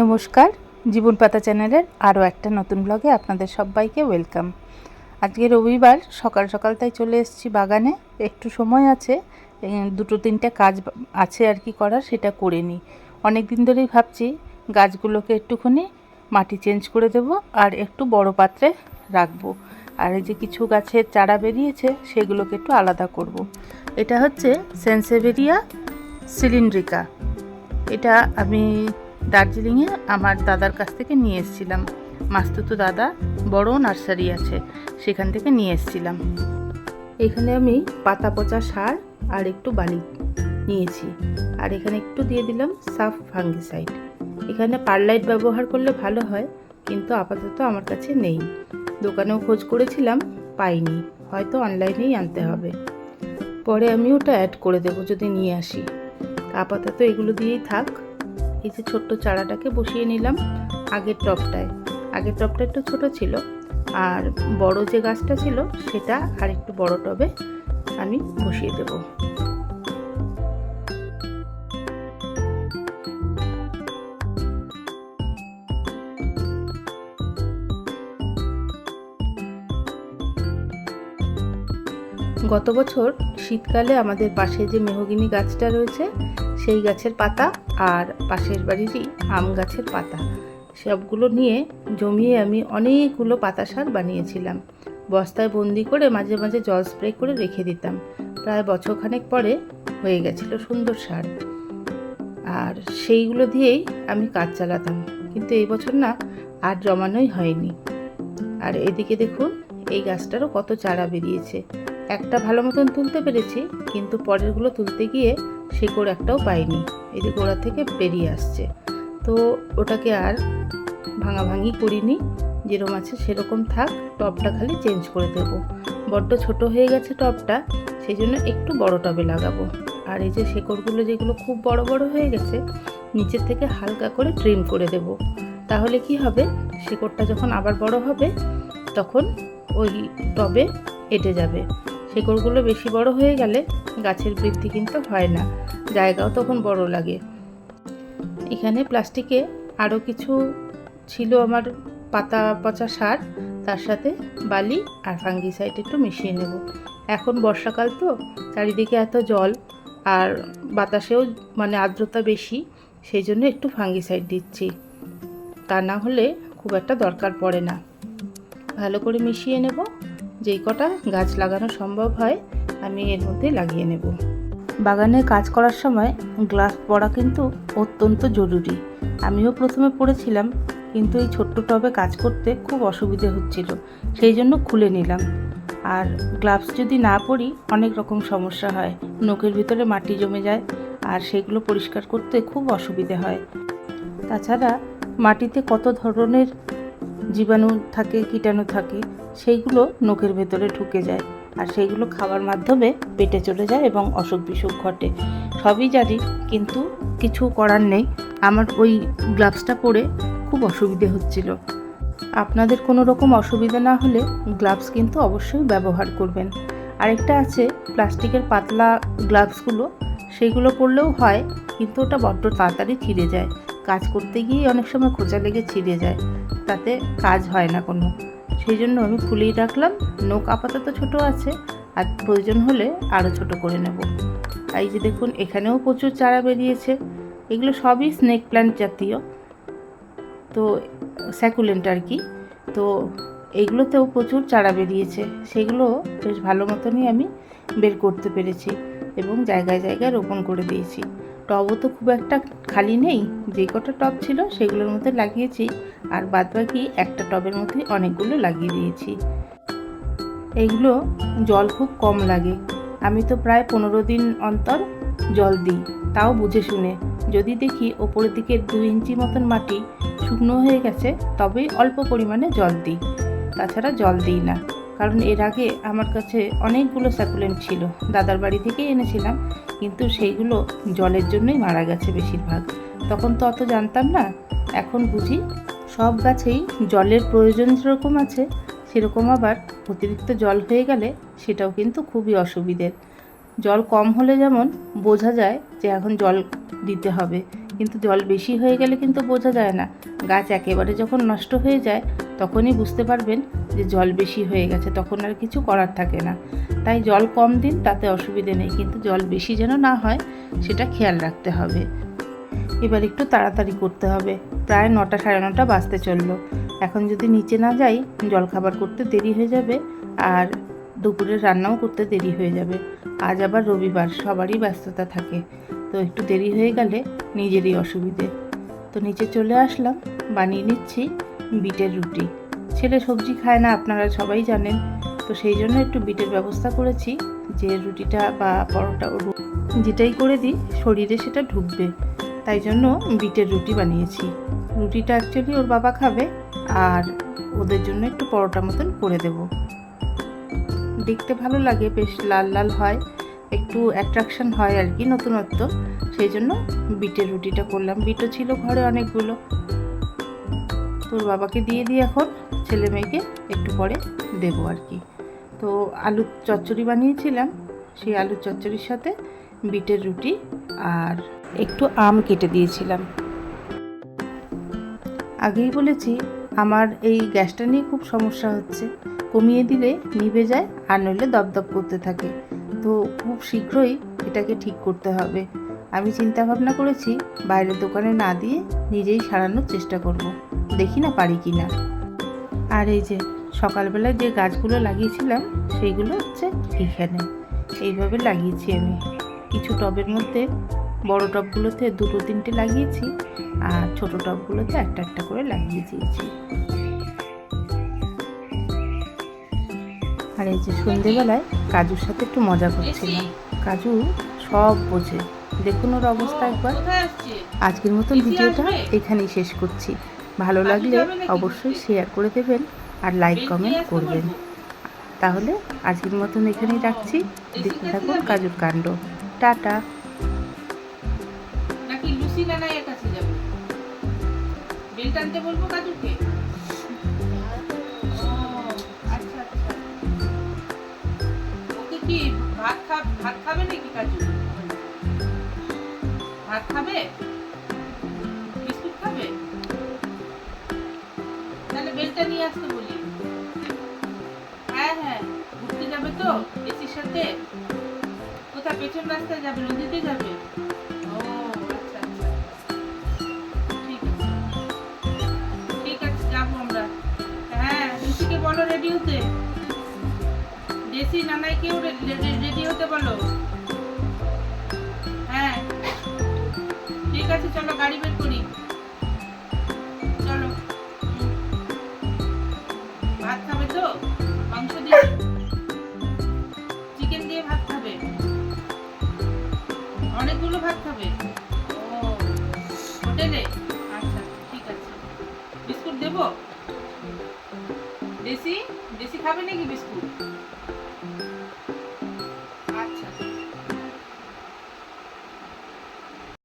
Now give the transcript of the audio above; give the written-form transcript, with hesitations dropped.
নমস্কার, জীবন পাতা চ্যানেলের আরও একটা নতুন ব্লগে আপনাদের সবাইকে ওয়েলকাম। আজকে রবিবার সকাল সকাল তাই চলে এসেছি বাগানে। একটু সময় আছে, দুটো তিনটে কাজ আছে আর কি করার, সেটা করে নিই। অনেক দিন ধরেই ভাবছি গাছগুলোকে একটুখানি মাটি চেঞ্জ করে দেব আর একটু বড় পাত্রে রাখবো। আর এই যে কিছু গাছের চারা বেরিয়েছে সেগুলোকে একটু আলাদা করব। এটা হচ্ছে সেন্সেভেরিয়া সিলিন্ড্রিকা। এটা আমি দার্জিলিংয়ে আমার দাদার কাছ থেকে নিয়ে এসেছিলাম। মাস্তুতো দাদা বড় নার্সারি আছে, সেখান থেকে নিয়ে এসেছিলাম। এখানে আমি পাতা পচা সার আর একটু বালি নিয়েছি, আর এখানে একটু দিয়ে দিলাম সাফ ফাঙ্গিসাইড। এখানে পারলাইট ব্যবহার করলে ভালো হয়, কিন্তু আপাতত আমার কাছে নেই। দোকানেও খোঁজ করেছিলাম, পাইনি, হয়তো অনলাইনেই আনতে হবে। পরে আমি ওটা অ্যাড করে দেবো যদি নিয়ে আসি। আপাতত এগুলো দিয়েই থাক। এই যে ছোট্ট চারাটাকে বসিয়ে নিলাম আগের টবটা একটু ছোট ছিল, আর বড় যে গাছটা ছিল সেটা আর একটু বড় টবে আমি বসিয়ে দেব। গত বছর শীতকালে আমাদের পাশে যে মেহগিনি গাছটা রয়েছে সেই গাছের পাতা আর পাশের বাড়িরই আম গাছের পাতা সবগুলো নিয়ে জমিয়ে আমি অনেকগুলো পাতা সার বানিয়েছিলাম। বস্তায় বন্দি করে মাঝে মাঝে জল স্প্রে করে রেখে দিতাম। প্রায় বছরখানেক পরে হয়ে গেছিল সুন্দর সার, আর সেইগুলো দিয়েই আমি কাজ চালাতাম। কিন্তু এই বছর না আর জমানোই হয়নি। আর এদিকে দেখুন এই গাছটারও কত চারা বেরিয়েছে। একটা ভালো মতন তুলতে পেরেছি, কিন্তু পরেরগুলো তুলতে গিয়ে শেকড় একটাও পাইনি। এই যে গোড়া থেকে বেরিয়ে আসছে, তো ওটাকে আর ভাঙাভাঙি করিনি, যেরকম আছে সেরকম থাক। টবটা খালি চেঞ্জ করে দেব। বড্ড ছোট হয়ে গেছে টবটা, সেই জন্য একটু বড় টবে লাগাবো। আর এই যে শেকড়গুলো যেগুলো খুব বড় বড় হয়ে গেছে, নিচের থেকে হালকা করে ট্রিম করে দেব। তাহলে কি হবে, শেকড়টা যখন আবার বড় হবে তখন ওই টবে এঁটে যাবে। শেকড়গুলো বেশি বড় হয়ে গেলে গাছের বৃদ্ধি কিন্তু হয় না, জায়গাও তখন বড় লাগে। এখানে প্লাস্টিকে আরও কিছু ছিল আমার পাতা পচা সার, তার সাথে বালি আর ফাঙ্গিসাইড একটু মিশিয়ে নেব। এখন বর্ষাকাল তো, চারিদিকে এত জল আর বাতাসেও মানে আর্দ্রতা বেশি, সেই জন্য একটু ফাঙ্গিসাইড দিচ্ছি। তা না হলে খুব একটা দরকার পড়ে না। ভালো করে মিশিয়ে নেব। যেই কটা গাছ লাগানো সম্ভব হয় আমি এর মধ্যে লাগিয়ে নেব। বাগানে কাজ করার সময় গ্লাভস পরা কিন্তু অত্যন্ত জরুরি। আমিও প্রথমে পরেছিলাম, কিন্তু এই ছোট্ট টবে কাজ করতে খুব অসুবিধে হচ্ছিল, সেই জন্য খুলে নিলাম। আর গ্লাভস যদি না পরি অনেক রকম সমস্যা হয়, নখের ভিতরে মাটি জমে যায় আর সেগুলো পরিষ্কার করতে খুব অসুবিধে হয়। তাছাড়া মাটিতে কত ধরনের জীবাণু থাকে, কীটাণু থাকে, সেইগুলো নখের ভেতরে ঢুকে যায়, আর সেইগুলো খাওয়ার মাধ্যমে পেটে চলে যায় এবং অসুখ বিসুখ ঘটে। সবই জানি, কিন্তু কিছু করার নেই। আমার ওই গ্লাভসটা পরে খুব অসুবিধে হচ্ছিল। আপনাদের কোনো রকম অসুবিধা না হলে গ্লাভস কিন্তু অবশ্যই ব্যবহার করবেন। আরেকটা আছে প্লাস্টিকের পাতলা গ্লাভসগুলো, সেইগুলো পরলেও হয়, কিন্তু ওটা বড্ড তাড়াতাড়ি ছিঁড়ে যায়। কাজ করতে গিয়ে অনেক সময় খোঁচা লেগে ছিঁড়ে যায়, তাতে কাজ হয় না কোনো। সেই জন্য আমি খুলেই রাখলাম। নখ আপাতত ছোট আছে, আর প্রয়োজন হলে আরও ছোট করে নেব। এই যে দেখুন এখানেও প্রচুর চারা বেরিয়েছে। এগুলো সবই স্নেক প্ল্যান্ট জাতীয়, তো স্যাকুলেন্ট আর কি। তো এইগুলোতেও প্রচুর চারা বেরিয়েছে, সেগুলো বেশ ভালো মতনই আমি বের করতে পেরেছি এবং জায়গায় জায়গায় রোপণ করে দিয়েছি। টবও তো খুব একটা খালি নেই, যে কটা টব ছিল সেগুলোর মধ্যে লাগিয়েছি, আর বাদবাকি একটা টবের মধ্যে অনেকগুলো লাগিয়ে দিয়েছি। এইগুলো জল খুব কম লাগে। আমি তো প্রায় 15 দিন অন্তর জল দিই, তাও বুঝে শুনে। যদি দেখি ওপরের দিকে 2 ইঞ্চি মতন মাটি শুকনো হয়ে গেছে, তবেই অল্প পরিমাণে জল দিই, তাছাড়া জল দিই না। কারণ এর আগে আমার কাছে অনেকগুলো স্যাকুলেন্ট ছিল, দাদার বাড়ি থেকেই এনেছিলাম, কিন্তু সেইগুলো জলের জন্যই মারা গেছে বেশিরভাগ। তখন তো অত জানতাম না, এখন বুঝি সব গাছেই জলের প্রয়োজন যেরকম আছে, সেরকম আবার অতিরিক্ত জল হয়ে গেলে সেটাও কিন্তু খুবই অসুবিধের। জল কম হলে যেমন বোঝা যায় যে এখন জল দিতে হবে, কিন্তু জল বেশি হয়ে গেলে কিন্তু বোঝা যায় না। গাছ একেবারে যখন নষ্ট হয়ে যায় তখনই বুঝতে পারবেন যে জল বেশি হয়ে গেছে, তখন আর কিছু করার থাকে না। তাই জল কম দিন, তাতে অসুবিধে নেই, কিন্তু জল বেশি যেন না হয় সেটা খেয়াল রাখতে হবে। এবার একটু তাড়াতাড়ি করতে হবে, প্রায় 9টা সাড়ে 9টা বাজতে চললো। এখন যদি নিচে না যাই জলখাবার করতে দেরি হয়ে যাবে, আর দুপুরের রান্নাও করতে দেরি হয়ে যাবে। আজ আবার রবিবার, সবারই ব্যস্ততা থাকে, তো একটু দেরি হয়ে গেলে নিজেরই অসুবিধে। তো নিচে চলে আসলাম, বানিয়ে নিচ্ছি বিটের রুটি। ছেলে সবজি খায় না, আপনারা সবাই জানেন, তো সেই জন্য একটু বিটের ব্যবস্থা করেছি যে রুটিটা বা পরোটা যেটাই করে দিই শরীরে সেটা ঢুকবে, তাই জন্য বিটের রুটি বানিয়েছি। রুটিটা অ্যাকচুয়ালি ওর বাবা খাবে, আর ওদের জন্য একটু পরোটা মতন করে দেব। দেখতে ভালো লাগে, বেশ লাল লাল হয়, একটু অ্যাট্রাকশন হয় আর কি, নতুনত্ব, সেই জন্য বিটের রুটিটা করলাম। বিটও ছিল ঘরে অনেকগুলো, তোর বাবাকে দিয়ে দিই, এখন ছেলে মেয়েকে একটু পরে দেবো আর কি। তো আলুর চচ্চড়ি বানিয়েছিলাম, সেই আলুর চচ্চড়ির সাথে বিটের রুটি আর একটু আম কেটে দিয়েছিলাম। আগেই বলেছি আমার এই গ্যাসটা নিয়ে খুব সমস্যা হচ্ছে, কমিয়ে দিলে নিভে যায় আর নইলে দপদপ করতে থাকে, তো খুব শীঘ্রই এটাকে ঠিক করতে হবে। আমি চিন্তা ভাবনা করেছি বাইরের দোকানে না দিয়ে নিজেই সারানোর চেষ্টা করব, দেখি না পারি কি না। আর এই যে সকালবেলায় যে গাছগুলো লাগিয়েছিলাম সেইগুলো হচ্ছে এইখানে এইভাবে লাগিয়েছি আমি। কিছু টবের মধ্যে, বড় টবগুলোতে 2-3টে লাগিয়েছি, আর ছোট টবগুলোতে একটা একটা করে লাগিয়ে দিয়েছি। আর এই যে সন্ধেবেলায় কাজুর সাথে একটু মজা করছিলাম। কাজু সব বোঝে, দেখুন ওর অবস্থা একবার। আজকের মতন ভিডিওটা এখানেই শেষ করছি। ভালো লাগলে অবশ্যই শেয়ার করে দেবেন আর লাইক কমেন্ট করবেন। তাহলে আজকের মতন এখানেই রাখছি, দেখতে থাকুন কাজুর কাণ্ড। টাটা। নাকি লুসি নানাইয়ের কাছে যাবে, বেল টানতে বলবো কাজুকে? আচ্ছা আচ্ছা, ওকে কি ভাত খাবে নাকি কাজু? ভাত খাবে, বিস্কুট খাবে? তাহলে বেলটা নিয়ে আসতে বলি। হ্যাঁ হ্যাঁ, ঘুরতে যাবে তো এসির সাথে? কোথায়, পেছন রাস্তায় যাবে, নদীতে যাবে? ও আচ্ছা আচ্ছা, ঠিক আছে ঠিক আছে, যাবো আমরা। হ্যাঁ, লুচিকে বলো রেডি হতে, দেশি নানাইকেও রেডি হতে বলো। হ্যাঁ ঠিক আছে, চলো গাড়ি বের করি, চলো। ভাত খাবে তো? মাংস দিয়ে, চিকেন দিয়ে ভাত খাবে? অনেকগুলো ভাত খাবে? ও হোটেলে, আচ্ছা ঠিক আছে। বিস্কুট দেবো? দেশি দেশি খাবে নাকি বিস্কুট?